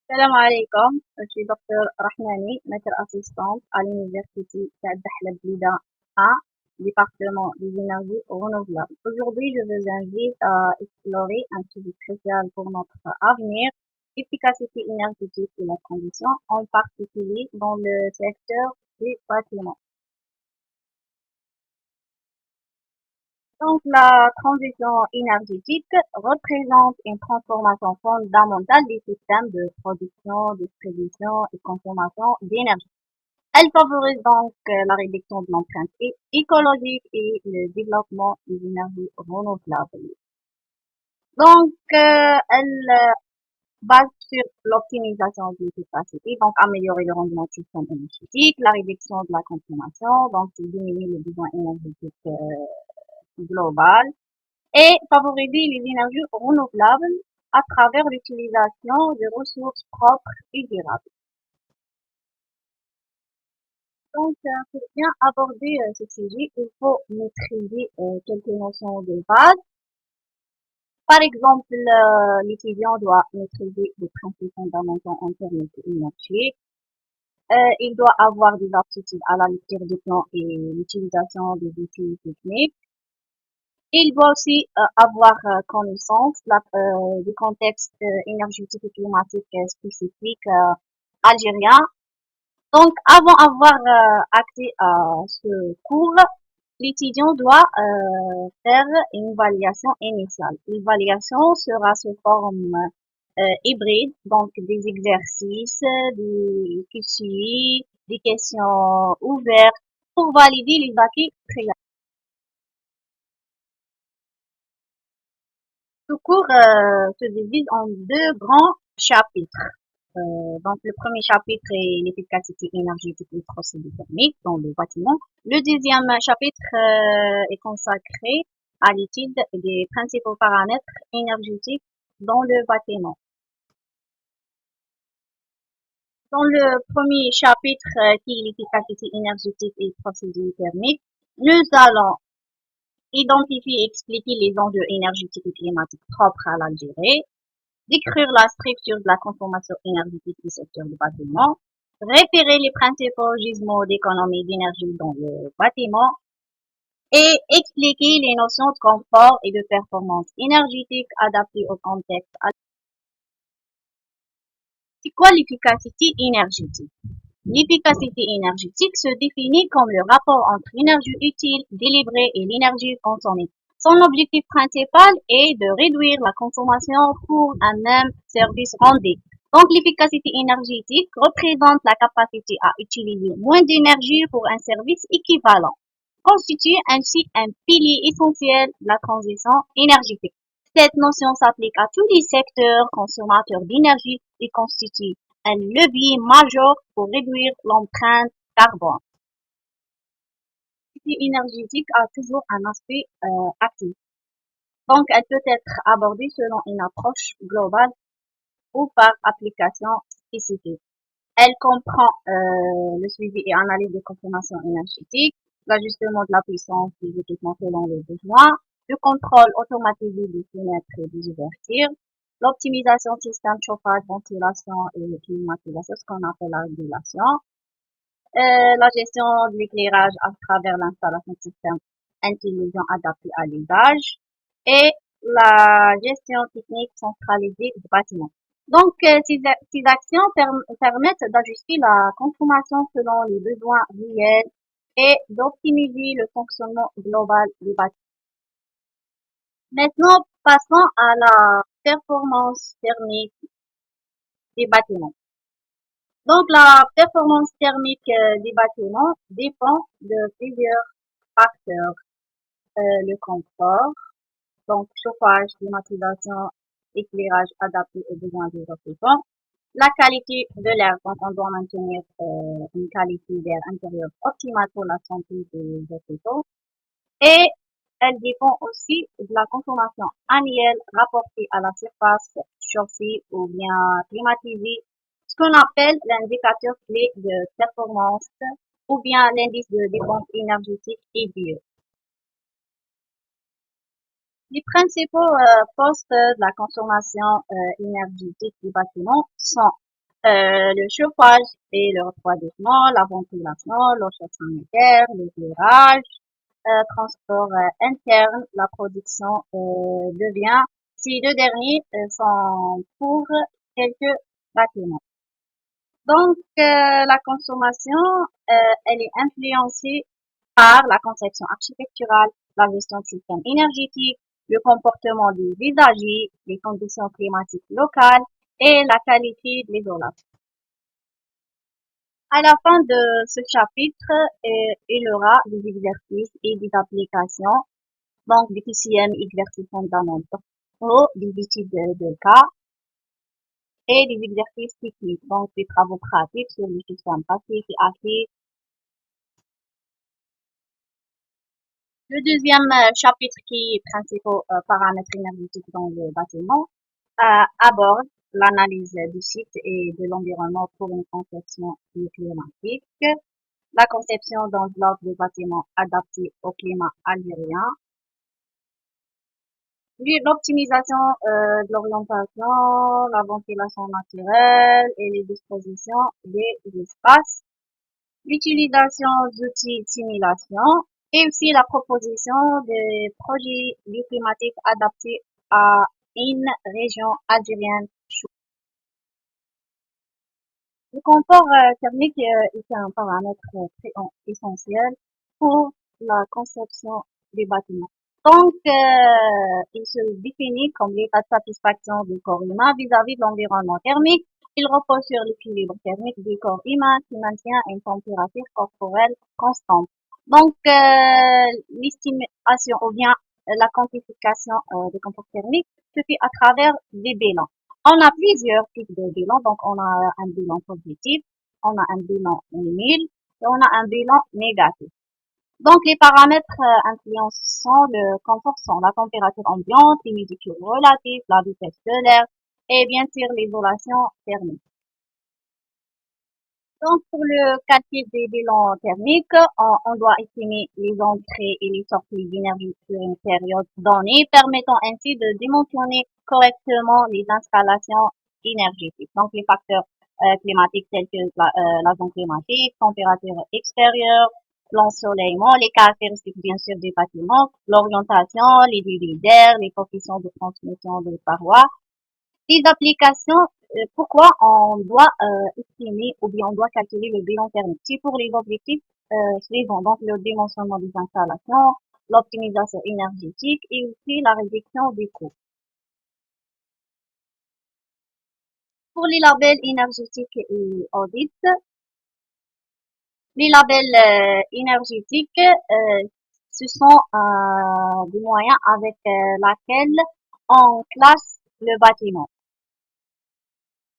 Salam alaikum, je suis Dr Rahmani, maître assistante à l'université Saad Dahlab Blida A, département des énergies renouvelables. Aujourd'hui, je vous invite à explorer un sujet crucial pour notre avenir, l'efficacité énergétique et la transition, en particulier dans le secteur des bâtiments. Donc, la transition énergétique représente une transformation fondamentale des systèmes de production, distribution et consommation d'énergie. Elle favorise donc la réduction de l'empreinte écologique et le développement des énergies renouvelables. Donc, elle base sur l'optimisation de l'efficacité, donc améliorer le rendement du système énergétique, la réduction de la consommation, donc diminuer les besoins énergétiques global et favoriser les énergies renouvelables à travers l'utilisation de ressources propres et durables. Donc, pour bien aborder ce sujet, il faut maîtriser quelques notions de base. Par exemple, l'étudiant doit maîtriser les principes fondamentaux en termes énergétiques. Il doit avoir des aptitudes à la lecture du plan et l'utilisation des outils techniques. Il doit aussi avoir connaissance du contexte énergétique et climatique spécifique algérien. Donc, avant d'avoir accès à ce cours, l'étudiant doit faire une évaluation initiale. L'évaluation sera sous forme hybride, donc des exercices, des fichiers, des questions ouvertes pour valider les acquis préalables. Ce cours se divise en deux grands chapitres. Donc, le premier chapitre est l'efficacité énergétique et procédés thermiques dans le bâtiment. Le deuxième chapitre est consacré à l'étude des principaux paramètres énergétiques dans le bâtiment. Dans le premier chapitre qui est l'efficacité énergétique et procédés thermiques, nous allons identifier et expliquer les enjeux énergétiques et climatiques propres à l'Algérie, décrire la structure de la consommation énergétique du secteur du bâtiment, repérer les principaux gisements d'économie d'énergie dans le bâtiment et expliquer les notions de confort et de performance énergétique adaptées au contexte. C'est quoi l'efficacité énergétique? L'efficacité énergétique se définit comme le rapport entre l'énergie utile délivrée et l'énergie consommée. Son objectif principal est de réduire la consommation pour un même service rendu. Donc l'efficacité énergétique représente la capacité à utiliser moins d'énergie pour un service équivalent, constitue ainsi un pilier essentiel de la transition énergétique. Cette notion s'applique à tous les secteurs consommateurs d'énergie et constitue un levier majeur pour réduire l'empreinte carbone. L'efficacité énergétique a toujours un aspect actif. Donc, elle peut être abordée selon une approche globale ou par application spécifique. Elle comprend le suivi et analyse des consommations énergétiques, l'ajustement de la puissance des équipements selon les besoins, le contrôle automatisé des fenêtres et des ouvertures, l'optimisation système chauffage, ventilation et climatisation, ce qu'on appelle la régulation, la gestion de l'éclairage à travers l'installation de systèmes intelligents adaptés à l'usage et la gestion technique centralisée du bâtiment. Donc, ces actions permettent d'ajuster la consommation selon les besoins réels et d'optimiser le fonctionnement global du bâtiment. Maintenant, passons à la performance thermique des bâtiments. Donc, la performance thermique des bâtiments dépend de plusieurs facteurs. Le confort, donc chauffage, climatisation, éclairage adapté aux besoins des occupants. La qualité de l'air, donc on doit maintenir une qualité d'air intérieur optimale pour la santé des occupants. Et elle dépend aussi de la consommation annuelle rapportée à la surface chauffée ou bien climatisée, ce qu'on appelle l'indicateur clé de performance ou bien l'indice de dépense énergétique et bio. Les principaux postes de la consommation énergétique du bâtiment sont le chauffage et le refroidissement, la ventilation, l'eau chaude sanitaire, l'éclairage, transport interne, la production de biens. Ces deux derniers sont pour quelques bâtiments. Donc, la consommation, elle est influencée par la conception architecturale, la gestion de système énergétique, le comportement des usagers, les conditions climatiques locales et la qualité de l'isolation. À la fin de ce chapitre, il y aura des exercices et des applications, donc des QCM exercices fondamentaux, des études de cas et des exercices techniques, donc des travaux pratiques sur les systèmes passifs et actifs. Le deuxième chapitre qui est principaux paramètres énergétiques dans le bâtiment aborde l'analyse du site et de l'environnement pour une conception climatique, la conception d'enveloppes de bâtiments adaptés au climat algérien, l'optimisation de l'orientation, la ventilation naturelle et les dispositions des espaces, l'utilisation d'outils de simulation et aussi la proposition des projets bioclimatiques adaptés à une région algérienne. Le confort thermique est un paramètre très essentiel pour la conception des bâtiments. Donc, il se définit comme l'état de satisfaction du corps humain vis-à-vis de l'environnement thermique. Il repose sur l'équilibre thermique du corps humain qui maintient une température corporelle constante. Donc, l'estimation ou bien la quantification du confort thermique se fait à travers des bilans. On a plusieurs types de bilans. Donc, on a un bilan positif, on a un bilan nul et on a un bilan négatif. Donc, les paramètres influençant le confort sont la température ambiante, l'humidité relative, la vitesse de l'air et bien sûr l'isolation thermique. Donc, pour le calcul des bilans thermiques, on doit estimer les entrées et les sorties d'énergie sur une période donnée, permettant ainsi de dimensionner correctement les installations énergétiques. Donc, les facteurs climatiques tels que la zone climatique, température extérieure, l'ensoleillement, les caractéristiques bien sûr du bâtiment, l'orientation, les débits d'air, les coefficients de transmission de parois, les applications, pourquoi on doit estimer ou bien on doit calculer le bilan thermique. C'est pour les objectifs suivants, donc le dimensionnement des installations, l'optimisation énergétique et aussi la réduction des coûts. Pour les labels énergétiques et audits, les labels énergétiques, ce sont des moyens avec lesquels on classe le bâtiment.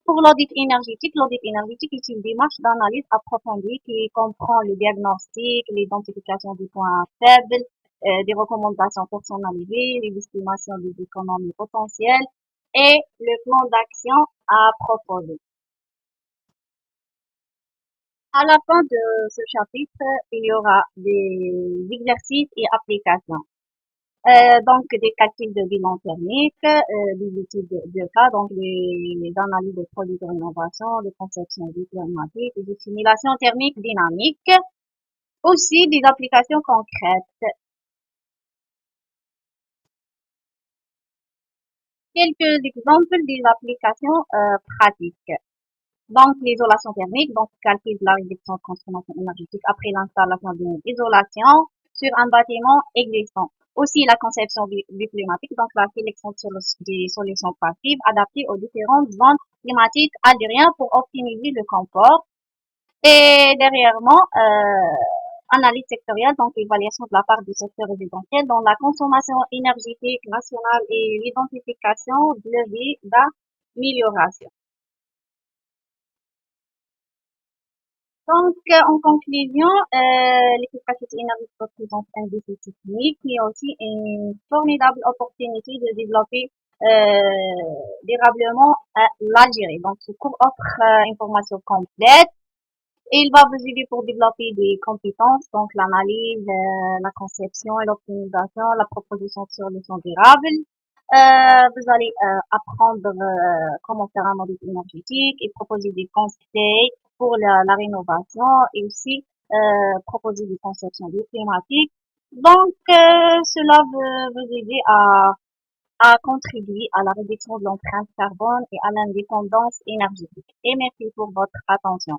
Pour l'audit énergétique est une démarche d'analyse approfondie qui comprend le diagnostic, l'identification des points faibles, des recommandations personnalisées, les estimations des économies potentielles et le plan d'action à proposer. À la fin de ce chapitre, il y aura des exercices et applications. Donc, des calculs de bilan thermique, des études de cas, donc les analyses de produits de rénovation, de conception climatique, des simulations thermiques dynamiques, aussi des applications concrètes. Quelques exemples des applications pratiques. Donc, l'isolation thermique, donc calcul de la réduction de consommation énergétique après l'installation d'une isolation sur un bâtiment existant. Aussi, la conception du climatique, donc la sélection des solutions passives adaptées aux différentes zones climatiques algériennes pour optimiser le confort. Et derrièrement, analyse sectorielle, donc évaluation de la part du secteur résidentiel dans la consommation énergétique nationale et l'identification de leviers d'amélioration. Donc, en conclusion, l'efficacité énergétique représente un défi technique, mais aussi une formidable opportunité de développer durablement l'Algérie. Donc, ce cours offre une formation complète et il va vous aider pour développer des compétences, donc l'analyse, la conception et l'optimisation, la proposition de solutions durables, Vous allez apprendre comment faire un audit énergétique et proposer des conseils pour la rénovation et aussi proposer des conceptions de thématiques. Donc, cela veut vous aider à contribuer à la réduction de l'empreinte carbone et à l'indépendance énergétique. Et merci pour votre attention.